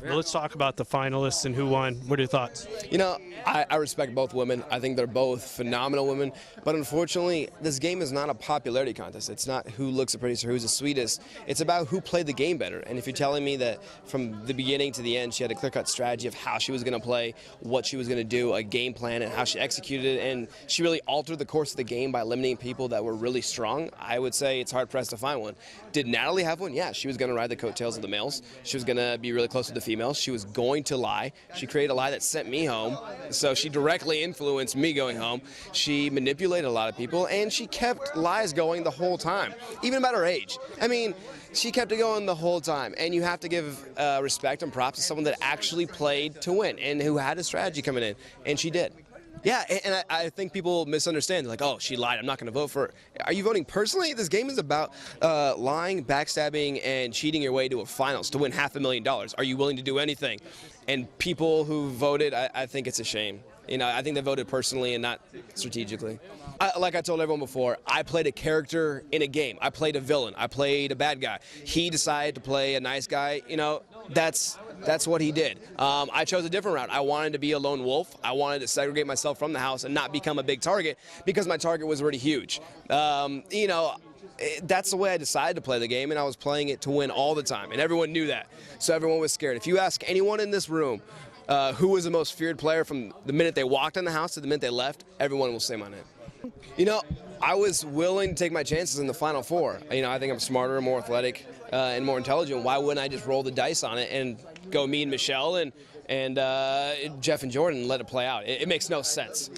Let's talk about the finalists and who won. What are your thoughts? You know, I respect both women. I think they're both phenomenal women. But unfortunately, this game is not a popularity contest. It's not who looks the prettiest or who's the sweetest. It's about who played the game better. And if you're telling me that from the beginning to the end, she had a clear-cut strategy of how she was going to play, what she was going to do, a game plan, and how she executed it, and she really altered the course of the game by eliminating people that were really strong, I would say it's hard-pressed to find one. Did Natalie have one? Yeah, she was going to ride the coattails of the males. She was going to be really close to the females. She was going to lie. She created a lie that sent me home. So she directly influenced me going home. She manipulated a lot of people, and she kept lies going the whole time, even about her age. I mean, she kept it going the whole time, and you have to give respect and props to someone that actually played to win and who had a strategy coming in, and she did. Yeah, and I think people misunderstand. They're like, oh, she lied, I'm not going to vote for her. Are you voting personally? This game is about lying, backstabbing, and cheating your way to a finals to win $500,000. Are you willing to do anything? And people who voted, I think it's a shame. You know, I think they voted personally and not strategically. Like I told everyone before, I played a character in a game. I played a villain. I played a bad guy. He decided to play a nice guy. You know, that's what he did. I chose a different route. I wanted to be a lone wolf. I wanted to segregate myself from the house and not become a big target because my target was already huge. You know, that's the way I decided to play the game, and I was playing it to win all the time, and everyone knew that. So everyone was scared. If you ask anyone in this room who was the most feared player from the minute they walked in the house to the minute they left, everyone will say my name. You know, I was willing to take my chances in the Final Four. You know, I think I'm smarter, more athletic, and more intelligent. Why wouldn't I just roll the dice on it and go me and Michelle and Jeff and Jordan and let it play out? It makes no sense.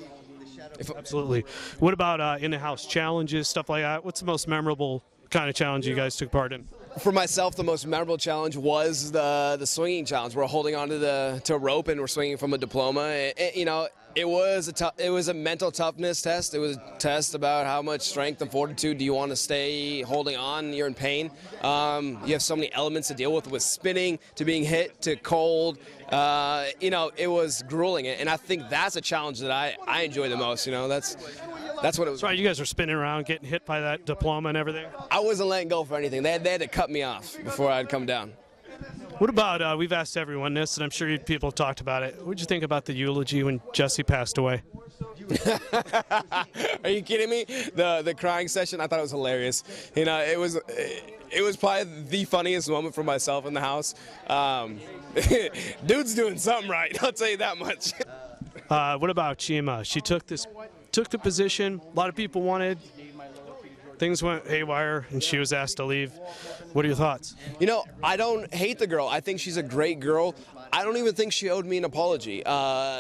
Absolutely. What about in-the-house challenges, stuff like that? What's the most memorable kind of challenge you guys took part in? For myself, the most memorable challenge was the swinging challenge. We're holding onto to a rope and we're swinging from a diploma. You know, it was a mental toughness test. It was a test about how much strength and fortitude do you want to stay holding on. You're in pain. You have so many elements to deal with spinning, to being hit, to cold. You know, it was grueling, and I think that's a challenge that I enjoy the most. You know, that's what it was. That's right, you guys are spinning around, getting hit by that diploma and everything. I wasn't letting go for anything. They had to cut me off before I'd come down. What about, we've asked everyone this, and I'm sure people have talked about it. What did you think about the eulogy when Jesse passed away? Are you kidding me? The crying session, I thought it was hilarious. You know, it was probably the funniest moment for myself in the house. Dude's doing something right, I'll tell you that much. What about Chima? She took the position a lot of people wanted. Things went haywire, and she was asked to leave. What are your thoughts? You know, I don't hate the girl. I think she's a great girl. I don't even think she owed me an apology.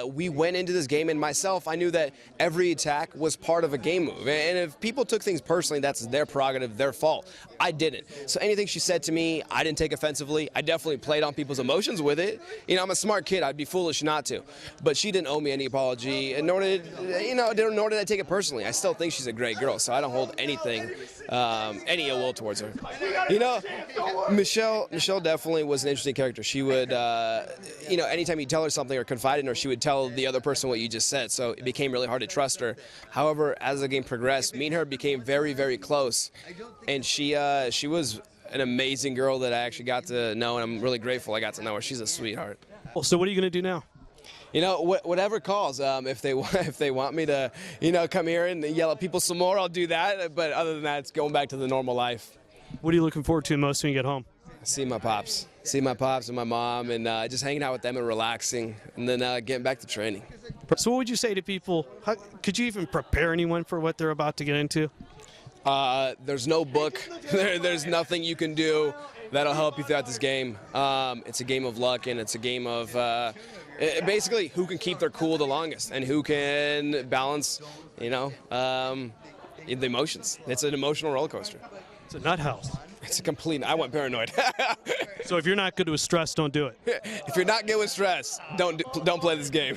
We went into this game, and myself, I knew that every attack was part of a game move. And if people took things personally, that's their prerogative, their fault. I didn't. So anything she said to me, I didn't take offensively. I definitely played on people's emotions with it. You know, I'm a smart kid. I'd be foolish not to. But she didn't owe me any apology, and nor did I take it personally. I still think she's a great girl, so I don't hold anything, any ill will towards her. You know, Michelle definitely was an interesting character. She would, you know, anytime you tell her something or confide in her, she would tell the other person what you just said, so it became really hard to trust her. However, as the game progressed, me and her became very, very close, and she was an amazing girl that I actually got to know, and I'm really grateful I got to know her. She's a sweetheart. Well, so what are you going to do now? You know, whatever calls. If they want me to, you know, come here and yell at people some more, I'll do that. But other than that, it's going back to the normal life. What are you looking forward to most when you get home? See my pops and my mom, and just hanging out with them and relaxing, and then getting back to training. So what would you say to people? Could you even prepare anyone for what they're about to get into? There's no book. There's nothing you can do that'll help you throughout this game. It's a game of luck, and it's a game of basically who can keep their cool the longest and who can balance, you know, the emotions. It's an emotional roller coaster. It's a nut house. It's a complete. I went paranoid. So if you're not good with stress, don't do it. If you're not good with stress, don't play this game.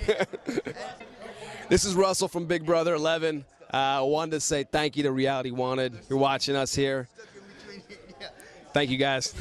This is Russell from Big Brother 11. I wanted to say thank you to Reality Wanted. You're watching us here. Thank you, guys.